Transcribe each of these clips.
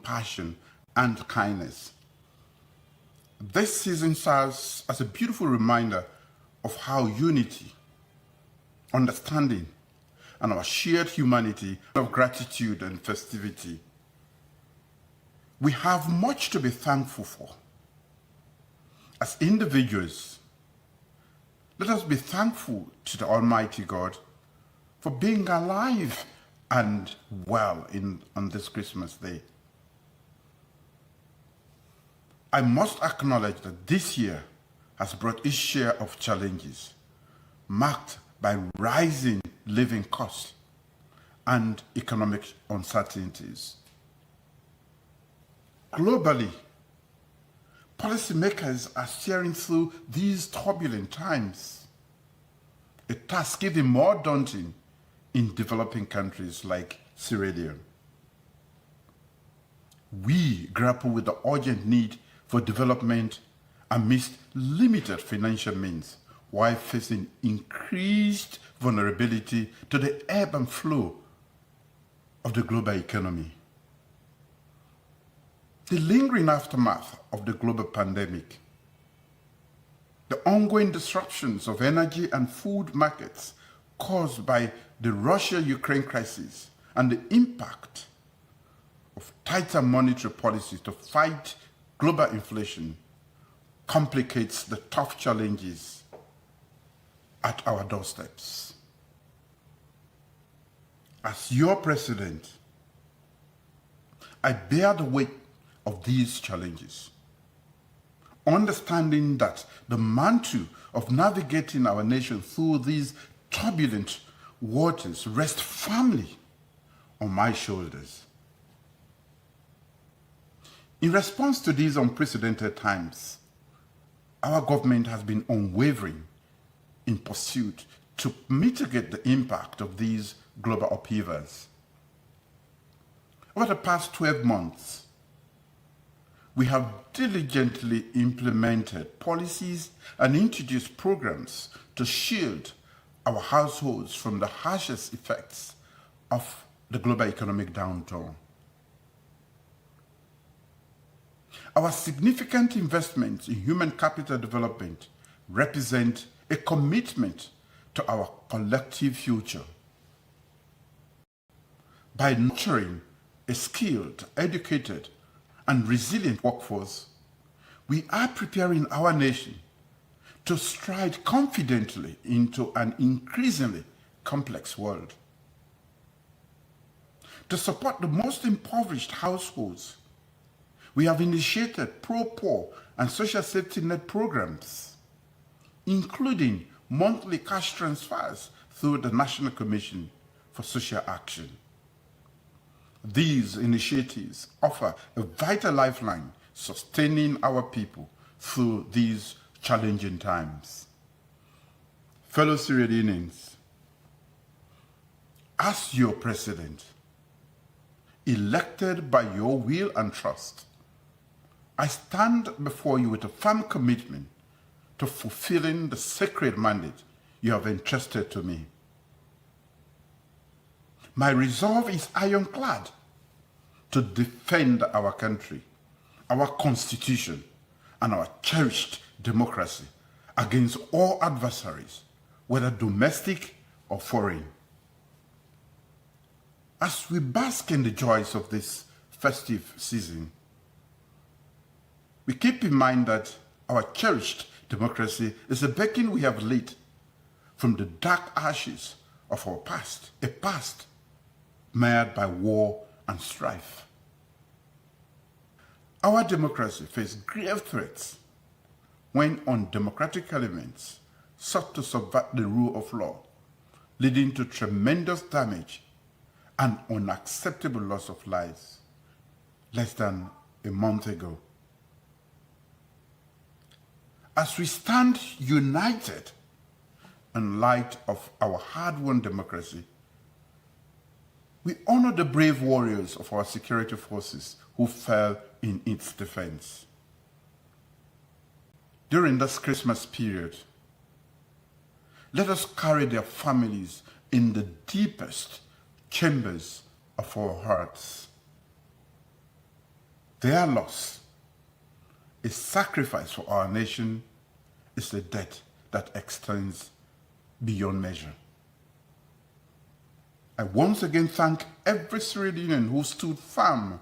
compassion and kindness. This season serves as a beautiful reminder of how unity, understanding, and our shared humanity of gratitude and festivity. We have much to be thankful for. As individuals, let us be thankful to the Almighty God for being alive and well on this Christmas Day. I must acknowledge that this year has brought its share of challenges, marked by rising living costs and economic uncertainties. Globally, policymakers are steering through these turbulent times, a task even more daunting in developing countries like Sierra Leone. We grapple with the urgent need for development amidst limited financial means, while facing increased vulnerability to the ebb and flow of the global economy. The lingering aftermath of the global pandemic, the ongoing disruptions of energy and food markets caused by the Russia-Ukraine crisis, and the impact of tighter monetary policies to fight global inflation complicates the tough challenges at our doorsteps. As your president, I bear the weight of these challenges, understanding that the mantle of navigating our nation through these turbulent waters rests firmly on my shoulders. In response to these unprecedented times, our government has been unwavering in pursuit to mitigate the impact of these global upheavals. Over the past 12 months, we have diligently implemented policies and introduced programs to shield our households from the harshest effects of the global economic downturn. Our significant investments in human capital development represent a commitment to our collective future. By nurturing a skilled, educated, and resilient workforce, we are preparing our nation to stride confidently into an increasingly complex world. To support the most impoverished households, we have initiated pro-poor and social safety net programs, including monthly cash transfers through the National Commission for Social Action. These initiatives offer a vital lifeline, sustaining our people through these challenging times. Fellow Sierra Leoneans, as your president, elected by your will and trust, I stand before you with a firm commitment to fulfilling the sacred mandate you have entrusted to me. My resolve is ironclad to defend our country, our constitution, and our cherished democracy against all adversaries, whether domestic or foreign. As we bask in the joys of this festive season, we keep in mind that our cherished democracy is a beacon we have lit from the dark ashes of our past, a past marred by war and strife. Our democracy faced grave threats when undemocratic elements sought to subvert the rule of law, leading to tremendous damage and unacceptable loss of lives less than a month ago. As we stand united in light of our hard-won democracy, we honor the brave warriors of our security forces who fell in its defense. During this Christmas period, let us carry their families in the deepest chambers of our hearts. Their loss, a sacrifice for our nation, is a debt that extends beyond measure. I once again thank every Sierra Leonean who stood firm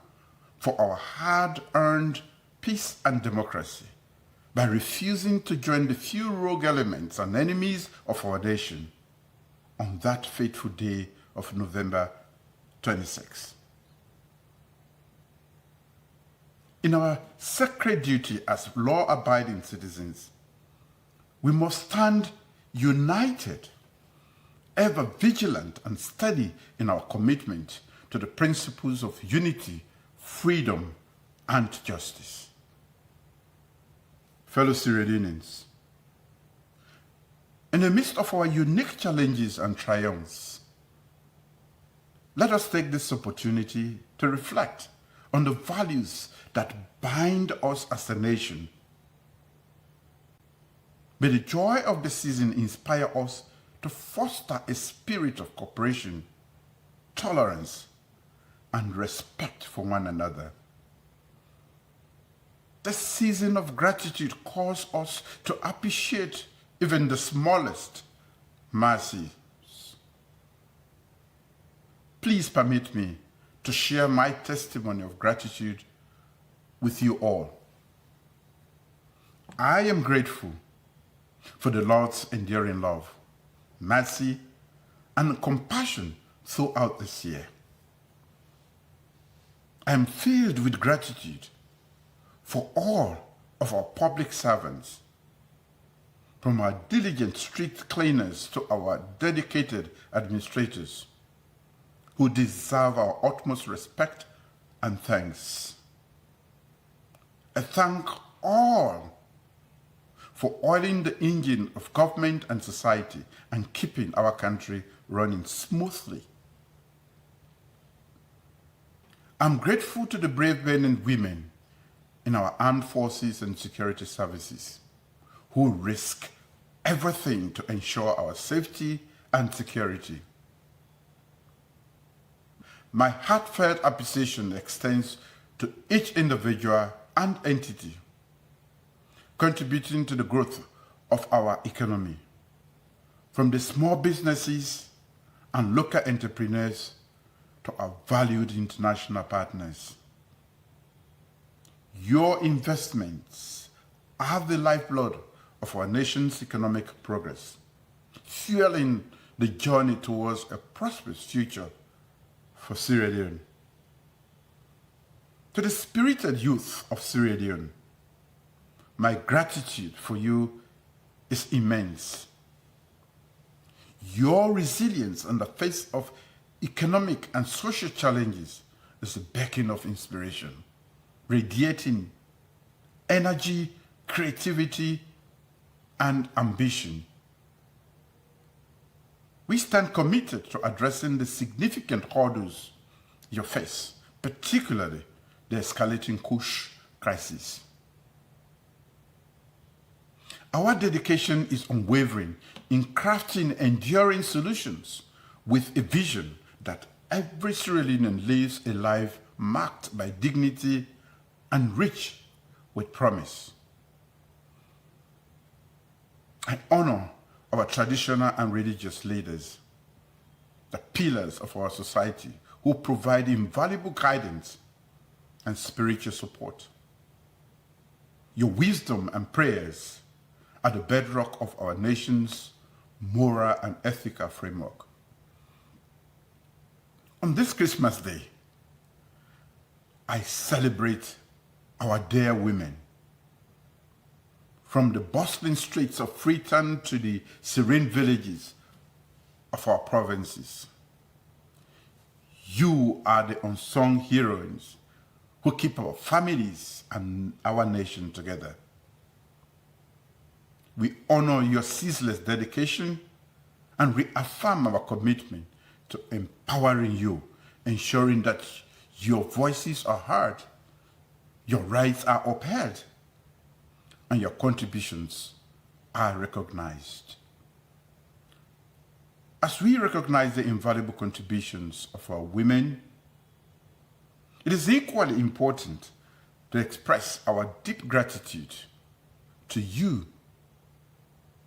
for our hard-earned peace and democracy by refusing to join the few rogue elements and enemies of our nation on that fateful day of November 26. In our sacred duty as law-abiding citizens, we must stand united, ever vigilant and steady in our commitment to the principles of unity, freedom, and justice. Fellow Sierra Leoneans, in the midst of our unique challenges and triumphs, let us take this opportunity to reflect on the values that bind us as a nation. May the joy of the season inspire us to foster a spirit of cooperation, tolerance, and respect for one another. This season of gratitude calls us to appreciate even the smallest mercies. Please permit me to share my testimony of gratitude with you all. I am grateful for the Lord's enduring love, mercy, and compassion throughout this year. I am filled with gratitude for all of our public servants, from our diligent street cleaners to our dedicated administrators, who deserve our utmost respect and thanks. I thank all for oiling the engine of government and society and keeping our country running smoothly. I'm grateful to the brave men and women in our armed forces and security services who risk everything to ensure our safety and security. My heartfelt appreciation extends to each individual and entity contributing to the growth of our economy, from the small businesses and local entrepreneurs to our valued international partners. Your investments are the lifeblood of our nation's economic progress, fueling the journey towards a prosperous future for Sierra Leone. To the spirited youth of Sierra Leone, my gratitude for you is immense. Your resilience in the face of economic and social challenges is a beacon of inspiration, radiating energy, creativity, and ambition. We stand committed to addressing the significant hurdles you face, particularly the escalating Kush crisis. Our dedication is unwavering in crafting enduring solutions with a vision that every Sierra Leonean lives a life marked by dignity and rich with promise. I honor our traditional and religious leaders, the pillars of our society, who provide invaluable guidance and spiritual support. Your wisdom and prayers are the bedrock of our nation's moral and ethical framework. On this Christmas Day, I celebrate our dear women. From the bustling streets of Freetown to the serene villages of our provinces, you are the unsung heroines who keep our families and our nation together. We honor your ceaseless dedication and reaffirm our commitment to empowering you, ensuring that your voices are heard, your rights are upheld, and your contributions are recognized. As we recognize the invaluable contributions of our women, it is equally important to express our deep gratitude to you,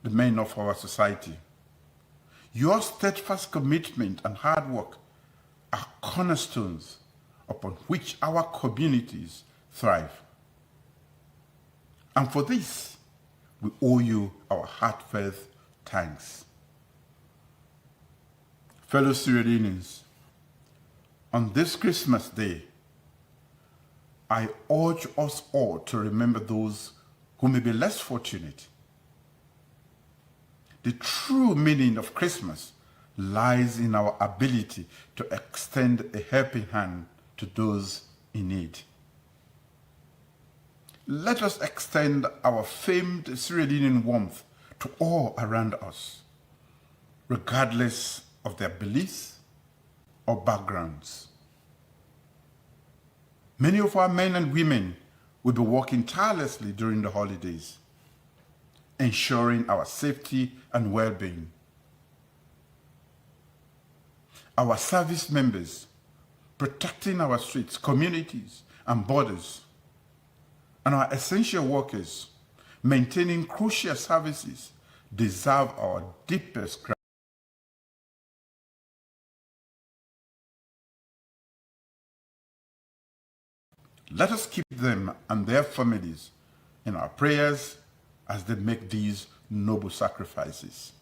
the men of our society. Your steadfast commitment and hard work are cornerstones upon which our communities thrive. And for this, we owe you our heartfelt thanks. Fellow Sierra Leoneans, on this Christmas Day, I urge us all to remember those who may be less fortunate. The true meaning of Christmas lies in our ability to extend a helping hand to those in need. Let us extend our famed Sierra Leonean warmth to all around us, regardless of their beliefs or backgrounds. Many of our men and women will be working tirelessly during the holidays, ensuring our safety and well-being. Our service members protecting our streets, communities, and borders, and our essential workers maintaining crucial services deserve our deepest gratitude. Let us keep them and their families in our prayers as they make these noble sacrifices.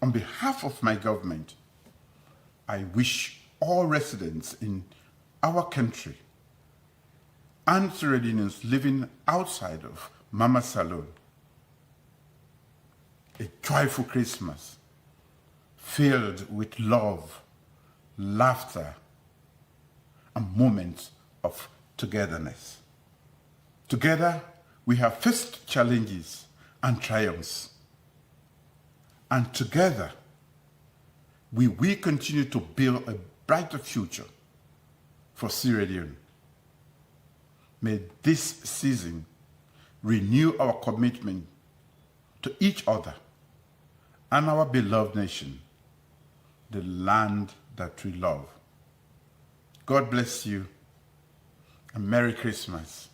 On behalf of my government, I wish all residents in our country and Sierra Leoneans living outside of Mama Salone a joyful Christmas filled with love, laughter, and moments of togetherness. Together, we have faced challenges and triumphs. And together, we will continue to build a brighter future for Sierra Leone. May this season renew our commitment to each other and our beloved nation, the land that we love. God bless you, and Merry Christmas.